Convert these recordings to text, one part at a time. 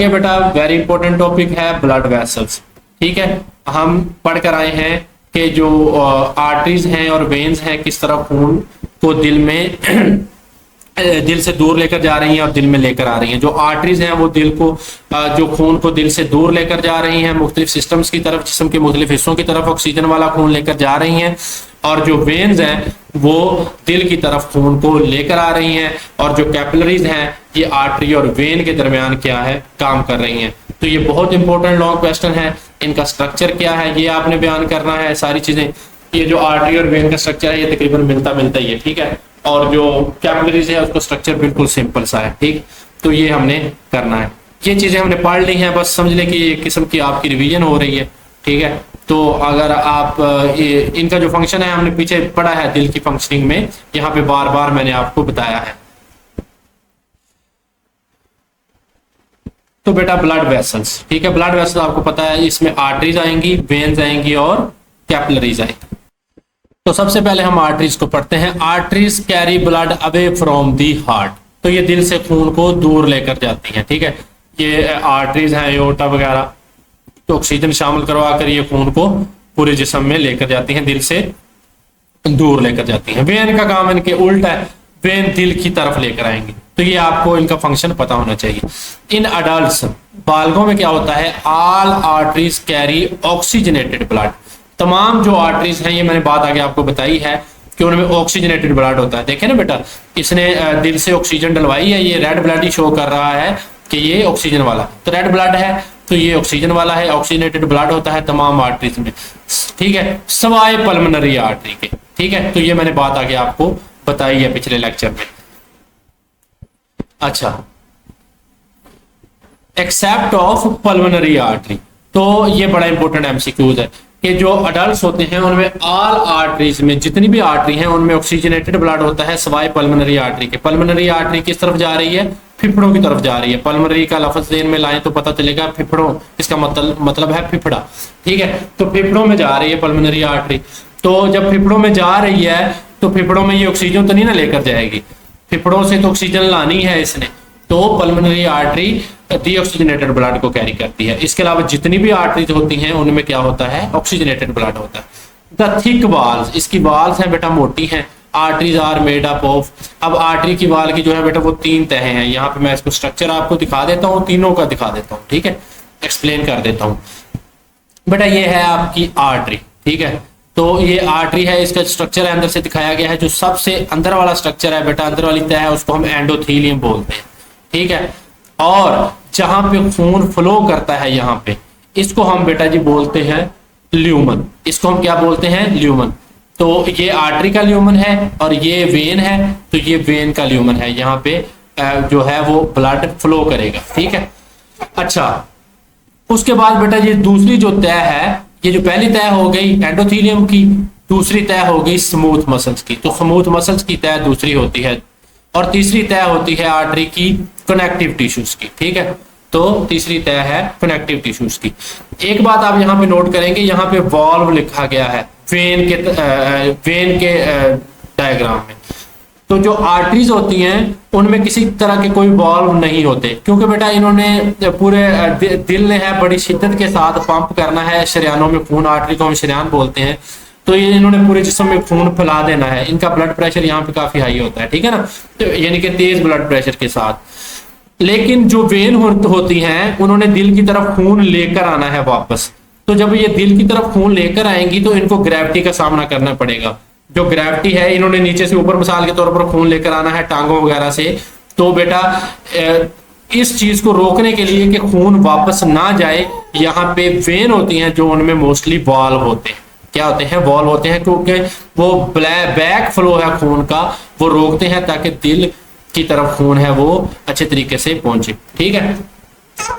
ये बेटा very important topic है ब्लड वेसल्स। ठीक है, हम पढ़ कर आए हैं कि जो आर्टरीज हैं और वेन्स हैं किस तरह खून को दिल में दिल से दूर लेकर जा रही हैं और दिल में लेकर आ रही हैं। जो आर्टरीज हैं वो दिल को जो खून को दिल से दूर लेकर जा रही हैं, मुख्तलिफ सिस्टम्स की तरफ, जिस्म के मुख्तलिफ हिस्सों की तरफ ऑक्सीजन वाला खून लेकर जा रही हैं। और जो वेन्स हैं वो दिल की तरफ खून को लेकर आ रही हैं। और जो कैपिलरीज हैं ये आर्टरी और वेन के दरमियान क्या है, काम कर रही हैं। तो ये बहुत इंपॉर्टेंट लॉन्ग क्वेश्चन है। इनका स्ट्रक्चर क्या है ये आपने बयान करना है, सारी चीजें। ये जो आर्टरी और वेन का स्ट्रक्चर है ये तकरीबन मिलता ही है। ठीक है, और जो कैपिलरीज है उसका स्ट्रक्चर बिल्कुल सिंपल सा है। ठीक, तो ये हमने करना है। ये चीजें हमने पढ़ ली हैं, बस समझ लें कि एक किस्म की आपकी रिवीजन हो रही है। ठीक है, तो अगर आप इनका जो फंक्शन है हमने पीछे पढ़ा है दिल की फंक्शनिंग में, यहाँ पे बार बार मैंने आपको बताया है। तो बेटा ब्लड वेसल्स, ठीक है, ब्लड वेसल्स आपको पता है इसमें आर्टरीज आएंगी, वेन्स आएंगी और कैपिलरीज आएंगी। तो सबसे पहले हम आर्टरीज को पढ़ते हैं। Arteries carry blood away from the heart. तो ये दिल से खून को दूर लेकर जाती हैं। ठीक है, ये आर्टरीज हैं, एओर्टा वगैरह, तो ऑक्सीजन शामिल करवा कर ये खून को पूरे जिस्म में लेकर जाती हैं, दिल से दूर लेकर जाती हैं। वेन का काम इनके उल्टा है, वेन दिल की तरफ लेकर आएंगे। तो ये आपको इनका फंक्शन पता होना चाहिए। इन अडल्ट्स, बालगों में क्या होता है, all arteries carry oxygenated blood. तमाम जो आर्टरीज हैं, ये मैंने बात आगे आपको बताई है कि उनमें ऑक्सीजनेटेड ब्लड होता है। देखे ना बेटा, इसने दिल से ऑक्सीजन डलवाई है, ये रेड ब्लड ही शो कर रहा है कि ये ऑक्सीजन वाला, तो रेड ब्लड है तो ये ऑक्सीजन वाला है। ऑक्सीजनेटेड ब्लड होता है तमाम आर्टरीज में। ठीक है, सवाए पल्मोनरी आर्टरी के। ठीक है, तो ये मैंने बात आगे आपको बताई है पिछले लेक्चर में। अच्छा, एक्सेप्ट ऑफ पल्मोनरी आर्टरी, तो ये बड़ा इंपॉर्टेंट एमसीक्यूज है कि जो अडल्ट होते हैं उनमें ऑल आर्टरीज में, जितनी भी आर्टरी हैं उनमें ऑक्सीजनेटेड ब्लड होता है सवाए पल्मोनरी आर्टरी के। पल्मोनरी आर्टरी किस तरफ जा रही है, फिफड़ों की तरफ जा रही है। पल्मोनरी का लफ्ज ज़हन में लाएं तो पता चलेगा, फिफड़ों इसका मतलब है फिफड़ा। ठीक है, तो फिफड़ों में जा रही है पल्मोनरी आर्टरी। तो जब फिफड़ों में जा रही है तो फिफड़ों में ये ऑक्सीजन तो नहीं ना लेकर जाएगी, फिफड़ों से तो ऑक्सीजन लानी है इसने। तो पल्मोनरी आर्टरी डीऑक्सीजनेटेड ब्लड को कैरी करती है। इसके अलावा जितनी भी आर्टरीज होती हैं उनमें क्या होता है, ऑक्सीजनेटेड ब्लड होता है। द थिक वाल्स, इसकी वाल्स हैं बेटा मोटी हैं। Arteries are made up of, अब आर्टरी की वाल की जो है बेटा वो 3 तहें हैं। यहाँ पे मैं इसको स्ट्रक्चर आपको दिखा देता हूँ, तीनों का दिखा देता हूँ। ठीक है, एक्सप्लेन कर देता हूँ बेटा। ये है आपकी आर्टरी। ठीक है, तो ये आर्टरी है, इसका स्ट्रक्चर है अंदर से दिखाया गया है। जो सबसे अंदर वाला स्ट्रक्चर है बेटा, अंदर वाली तह है, उसको हम एंडोथीलियम बोलते हैं। ठीक है, और जहां पे खून फ्लो करता है यहाँ पे, इसको हम बेटा जी बोलते हैं ल्यूमन। इसको हम क्या बोलते हैं, ल्यूमन। तो ये आर्टरी का ल्यूमन है और ये वेन है, तो ये वेन का ल्यूमन है। यहाँ पे जो है वो ब्लड फ्लो करेगा। ठीक है, अच्छा, उसके बाद बेटा ये दूसरी जो तह है, ये जो पहली तह हो गई एंडोथीलियम की, दूसरी तह हो गई स्मूथ मसल्स की। तो स्मूथ मसल्स की तह दूसरी होती है और तीसरी तह होती है आर्टरी की कनेक्टिव टिश्यूज की। ठीक है, तो तीसरी तह है कनेक्टिव टिश्यूज की। एक बात आप यहाँ पे नोट करेंगे, यहाँ पे वॉल्व लिखा गया है वेन के डायग्राम में। तो जो आर्टरीज होती हैं उनमें किसी तरह के कोई वॉल्व नहीं होते, क्योंकि बेटा इन्होंने पूरे दिल ने है बड़ी शिद्दत के साथ पंप करना है शरियानों में खून, आर्टरी को हम शरियान बोलते हैं। तो ये इन्होंने पूरे जिस्म में खून फैला देना है। इनका ब्लड प्रेशर यहाँ पे काफी हाई होता है। ठीक है ना, तो यानी कि तेज ब्लड प्रेशर के साथ। लेकिन जो वेन होती हैं उन्होंने दिल की तरफ खून लेकर आना है वापस। तो जब ये दिल की तरफ खून लेकर आएंगी तो इनको ग्रेविटी का सामना करना पड़ेगा। जो ग्रेविटी है, इन्होंने नीचे से ऊपर मिसाल के तौर पर खून लेकर आना है टांगों वगैरह से। तो बेटा इस चीज को रोकने के लिए कि खून वापस ना जाए, यहाँ पे वेन होती हैं जो उनमें मोस्टली वॉल्व होते हैं। क्या होते हैं, वॉल्व होते हैं, क्योंकि वो बैक फ्लो है खून का, वो रोकते हैं ताकि दिल की तरफ खून है वो अच्छे तरीके से पहुंचे। ठीक है,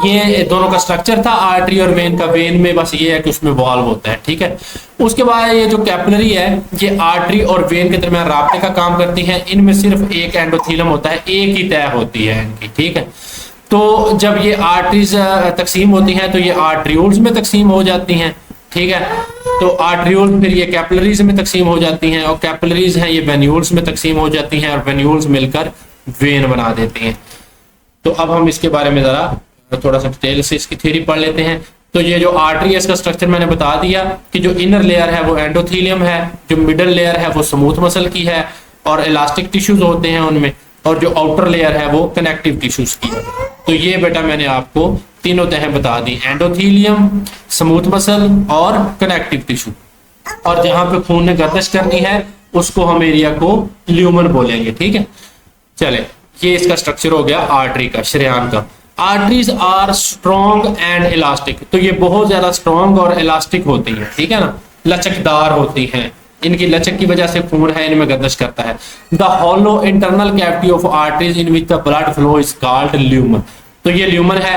ये दोनों का स्ट्रक्चर था आर्टरी और वेन का। वेन में बस ये है कि उसमें वॉल्व होता है। ठीक है, उसके बाद ये जो कैपिलरी है ये आर्टरी और वेन के दरमियान राब्ते का काम करती है। इनमें सिर्फ एक एंडोथीलियम होता है, एक ही तह होती है इनकी। ठीक है, तो जब ये आर्टरीज तकसीम होती हैं तो ये आर्ट्रियोल्स में तकसीम हो जाती हैं। ठीक है, तो आर्ट्रियोल फिर ये कैपिलरीज में तकसीम हो जाती हैं और कैपिलरीज हैं ये वेन्यूल्स में तकसीम हो जाती हैं और वेन्यूल्स मिलकर वेन बना देती हैं। तो अब हम इसके बारे में जरा थोड़ा सा डिटेल से इसकी थ्योरी पढ़ लेते हैं। तो ये जो आर्टरी है इसका स्ट्रक्चर मैंने बता दिया कि जो इनर लेयर है वो एंडोथेलियम है, जो मिडल लेयर है वो स्मूथ मसल की है और इलास्टिक टिश्यूज होते हैं उनमें, और जो आउटर लेयर है वो कनेक्टिव टिश्यूज की है। तो ये बेटा मैंने आपको तीनों तह बता दी, एंडोथेलियम, स्मूथ मसल और कनेक्टिव टिश्यू। और जहां पे खून ने गर्दिश करनी है उसको हम एरिया को ल्यूमन बोलेंगे, ठीक है। चले, ये इसका स्ट्रक्चर हो गया आर्टरी का, शरेआन का। Arteries are strong and elastic, तो ये बहुत ज्यादा स्ट्रॉन्ग और इलास्टिक होती हैं, ठीक है ना, लचकदार होती हैं। इनकी लचक की वजह से खून है इनमें गर्दिश करता है। The hollow internal cavity of arteries in which the blood flow is called lumen. तो ये ल्यूमन है,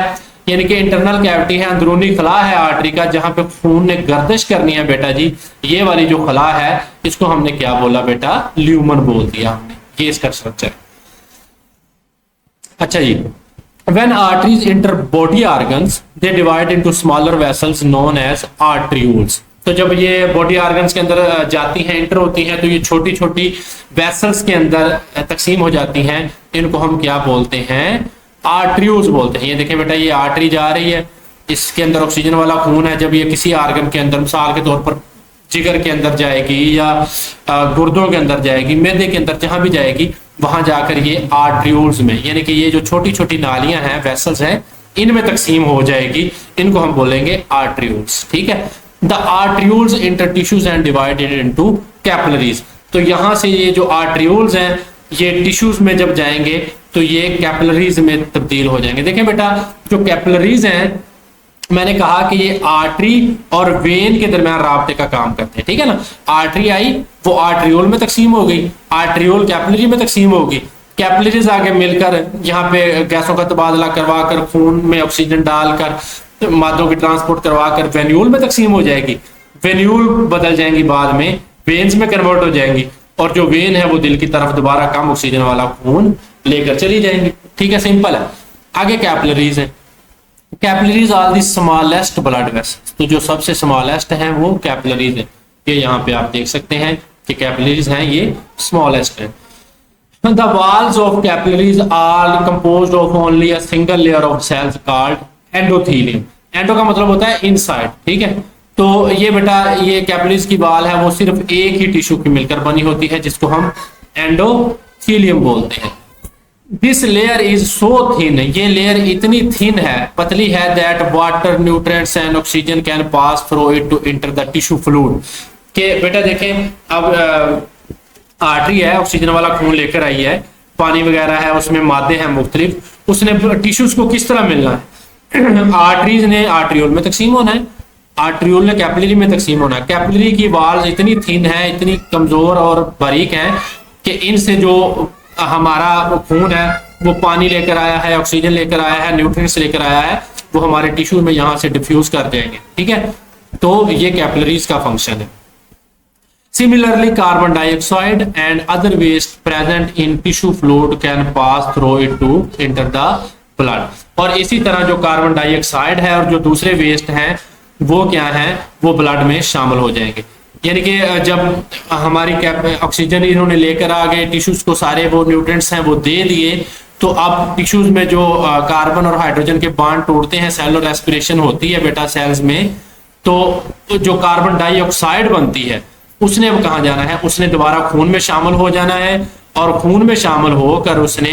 यानी कि इंटरनल कैविटी है, अंदरूनी खला है आर्टरी का, जहां पे खून ने गर्दिश करनी है बेटा जी, ये वाली जो खला है इसको हमने क्या बोला बेटा, ल्यूमन बोल दिया हमने। ये इसका स्ट्रक्चर। अच्छा जी, when arteries enter body organs they divide into smaller vessels known as arterioles। तो जब ये बॉडी ऑर्गन्स के अंदर जाती हैं, इंटर होती हैं, तो ये छोटी छोटी वेसल्स के अंदर तकसीम हो जाती हैं। इनको हम क्या बोलते हैं, आर्टरीज बोलते हैं। ये देखें बेटा, ये आर्टरी जा रही है, इसके अंदर ऑक्सीजन वाला खून है। जब ये किसी ऑर्गन के अंदर, मिसाल के तौर पर जिगर के अंदर जाएगी या गुर्दों के अंदर जाएगी, मैदे के अंदर जहां भी जाएगी, वहां जाकर ये आर्टरीज में, यानी कि ये जो छोटी छोटी नालियां हैं, वेसल्स हैं, इनमें तकसीम हो जाएगी। इनको हम बोलेंगे आर्टरीज, ठीक है। The arteries inter tissues and divided into capillaries. तो यहां से ये जो आर्टरीज हैं ये टिश्यूज में जब जाएंगे तो ये कैपिलरीज में तब्दील हो जाएंगे। देखें बेटा, जो कैपिलरीज हैं, मैंने कहा कि ये आर्टरी और वेन के दरमियान राब्ते का काम करते हैं, ठीक है ना। आर्टरी आई, वो आर्टरियोल में तकसीम हो गई, आर्टरियोल कैपिलरी में तकसीम होगी, कैपिलरीज आगे मिलकर यहाँ पे गैसों का तबादला करवा कर, खून में ऑक्सीजन डालकर, मादों की ट्रांसपोर्ट करवा कर वेन्यूल में तकसीम हो जाएगी। वेन्यूल बदल जाएंगी, बाद में वेन्स में कन्वर्ट हो जाएंगी, और जो वेन है वो दिल की तरफ दोबारा कम ऑक्सीजन वाला खून लेकर चली जाएंगी, ठीक है, सिंपल है। आगे कैपिलरीज है। Capillaries are the smallest blood vessels. तो जो सबसे स्मॉलेस्ट हैं वो कैपिलरीज है। ये यहाँ पे आप देख सकते हैं कि कैपिलरीज हैं, ये स्मॉलेस्ट है। The walls of capillaries are composed of only a single layer of cells called endothelium। Endo का मतलब होता है इनसाइड, ठीक है। तो ये बेटा, ये कैपिलरीज की वाल है वो सिर्फ एक ही टिश्यू की मिलकर बनी होती है, जिसको हम एंडोथीलियम बोलते हैं। This layer is so thin, ये लेयर इतनी थिन है, पतली है, that water, nutrients and oxygen can pass through it to enter the tissue fluid. के बेटा देखें, अब आर्टरी है, ऑक्सीजन वाला खून लेकर आई है, पानी वगैरह है, उसमें मादे हैं मुख्तलिफ, उसने टिश्यूज को किस तरह मिलना है, आर्टरीज ने आर्टरियोल में तकसीम होना है, आर्टरियोल ने कैपिलरी में तकसीम होना है। कैपिलरी की वाल्स इतनी थिन है, इतनी कमजोर और बारीक हैं कि इनसे जो हमारा खून है वो पानी लेकर आया है, ऑक्सीजन लेकर आया है, न्यूट्रिएंट्स लेकर आया है, वो हमारे टिश्यू में यहाँ से डिफ्यूज कर जाएंगे, ठीक है। तो ये कैपिलरीज का फंक्शन है। Similarly, carbon dioxide and other waste present in tissue fluid can pass through it to enter the blood। और इसी तरह जो कार्बन डाइऑक्साइड है और जो दूसरे वेस्ट हैं वो क्या हैं, वो ब्लड में शामिल हो जाएंगे। यानी कि जब हमारी ऑक्सीजन इन्होंने लेकर आ गए, टिश्यूज को सारे वो न्यूट्रिएंट्स हैं वो दे दिए, तो अब टिश्यूज में जो कार्बन और हाइड्रोजन के बॉन्ड टूटते हैं, सेलुलर रेस्पिरेशन होती है बेटा सेल्स में, तो जो कार्बन डाइऑक्साइड बनती है उसने अब कहाँ जाना है, उसने दोबारा खून में शामिल हो जाना है, और खून में शामिल होकर उसने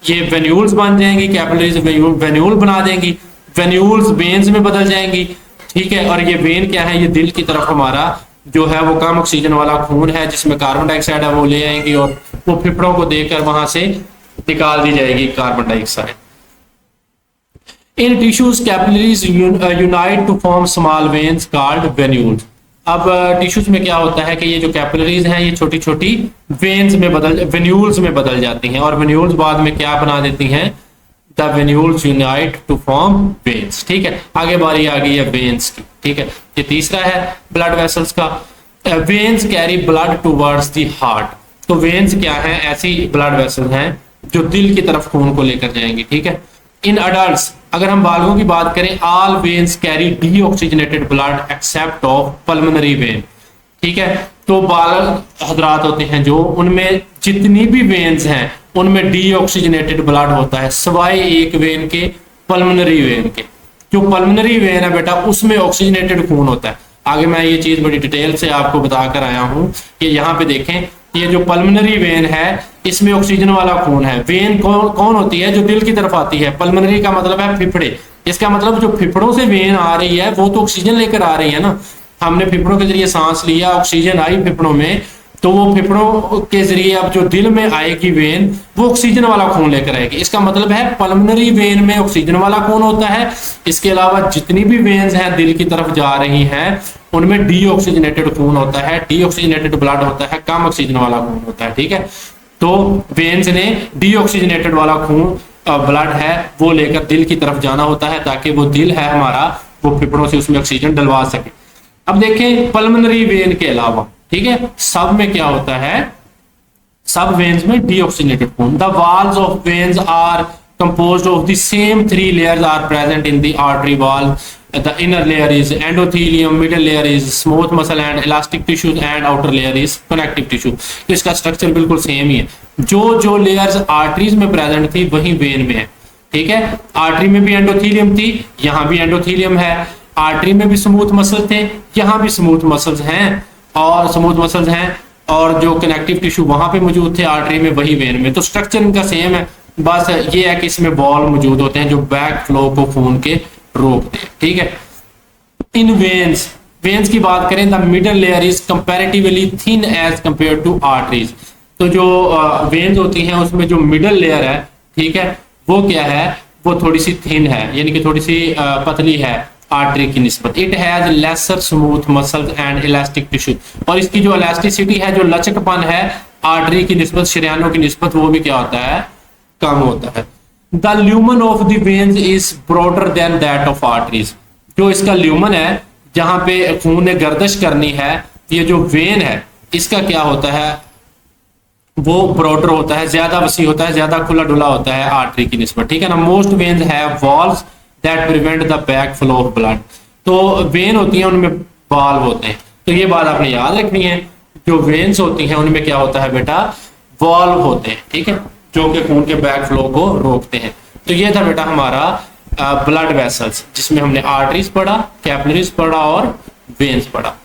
ये वेन्यूल्स बन जाएंगी, कैपिलरीज वेन्यूल बना देंगी, वेन्यूल्स वेन्स में बदल जाएंगी, ठीक है। और ये वेन क्या है, ये दिल की तरफ हमारा जो है वो कम ऑक्सीजन वाला खून है जिसमें कार्बन डाइऑक्साइड है वो ले आएंगी, और वो फेफड़ों को देकर वहां से निकाल दी जाएगी carbon dioxide. In tissues capillaries unite to form small veins called venules. अब टिश्यूज में क्या होता है कि ये जो कैपिलरीज हैं ये छोटी छोटी वेन्स में वेन्यूल्स में बदल जाती हैं, और वेन्यूल्स बाद में क्या बना देती हैं, the venules unite to form veins, ठीक है। आगे बारी आ गई है वेन्स की, ठीक है। ये तीसरा है ब्लड वेसल्स का। Veins carry blood towards the heart. तो वेन्स क्या है, ऐसी ब्लड वेसल्स हैं जो दिल की तरफ खून को लेकर जाएंगी, ठीक है। इन अडल्ट्स, अगर हम बालकों की बात करें, all veins carry deoxygenated blood except of pulmonary vein, ठीक है। तो बालक हजरात होते हैं जो, उनमें जितनी भी वेन्स हैं उनमें डीऑक्सीजनेटेड ब्लड होता है, सिवाय एक वेन के पल्मोनरी वेन के। जो पल्मोनरी वेन है बेटा उसमें ऑक्सीजनेटेड खून होता है। आगे मैं ये चीज बड़ी डिटेल से आपको बताकर आया हूं कि यहाँ पे देखें, ये जो पल्मोनरी वेन है इसमें ऑक्सीजन वाला खून है। वेन कौन होती है? जो दिल की तरफ आती है। पल्मोनरी का मतलब है फेफड़े, इसका मतलब जो फेफड़ों से वेन आ रही है वो तो ऑक्सीजन लेकर आ रही है ना। हमने फेफड़ों के जरिए सांस लिया, ऑक्सीजन आई फेफड़ों में, तो वो फेफड़ों के जरिए अब जो दिल में आएगी वेन वो ऑक्सीजन वाला खून लेकर आएगी। इसका मतलब है पल्मोनरी वेन में ऑक्सीजन वाला खून होता है। इसके अलावा जितनी भी वेन्स हैं दिल की तरफ जा रही हैं उनमें डीऑक्सीजनेटेड खून होता है, डीऑक्सीजनेटेड ब्लड होता है, कम ऑक्सीजन वाला खून होता है। ठीक है, तो वेन्स ने डीऑक्सीजनेटेड वाला खून ब्लड है वो लेकर दिल की तरफ जाना होता है ताकि वो दिल है हमारा वो फेफड़ों से उसमें ऑक्सीजन डलवा सके। अब देखें पल्मोनरी वेन के अलावा, ठीक है, सब में क्या होता है? सब वेन्स में डीऑक्सीजनेटेड खून। The walls of veins are composed of the same three layers are present in the artery wall. The inner layer is endothelium, middle layer is smooth muscle and elastic tissues, and outer layer is connective tissue. तो इसका structure बिल्कुल same ही है। जो layers arteries में present थी वही when में है। ठीक है, आर्टरी में भी एंडोथीलियम थी, यहाँ भी एंडोथीलियम है। आर्टरी में भी स्मूथ मसल थे, यहाँ भी स्मूथ मसल्स हैं और जो कनेक्टिव टिश्यू वहां पे मौजूद थे आर्टरी में वही वेन में। तो स्ट्रक्चर इनका सेम है, बस ये है कि इसमें बॉल मौजूद होते हैं जो बैक फ्लो को खून के रोकते हैं। ठीक है, इन वेन्स की बात करें, the middle layer is comparatively thin as compare to arteries. तो जो वेन्स होती हैं उसमें जो मिडल लेयर है, ठीक है, वो क्या है? वो थोड़ी सी थिन है, यानी कि थोड़ी सी पतली है आर्टरी की निस्बत। It has lesser smooth muscles and elastic tissue, और इसकी जो इलास्टिसिटी है, जो लचकपन है आर्टरी की निस्बत, शरीयानों की निस्बत, वो भी क्या होता है? कम होता है। The lumen of the veins is broader then that of arteries. जो इसका ल्यूमन है जहां पे खून ने गर्दश करनी है, ये जो वेन है इसका क्या होता है? वो ब्रॉडर होता है, ज्यादा वसी होता है, ज्यादा खुला डुला होता है आर्टरी की निस्बत। ठीक है ना। Most veins have walls that prevent the back flow of blood. तो वेन होती है उनमें वाल्व होते हैं, तो ये बात आपने याद रखनी है। जो वेन्स होती हैं उनमें क्या होता है बेटा? वाल्व होते हैं। ठीक है, जो कि खून के बैक फ्लो को रोकते हैं। तो ये था बेटा हमारा ब्लड वेसल्स, जिसमें हमने आर्टरीज पढ़ा, कैपिलरीज पढ़ा और वेन्स पढ़ा।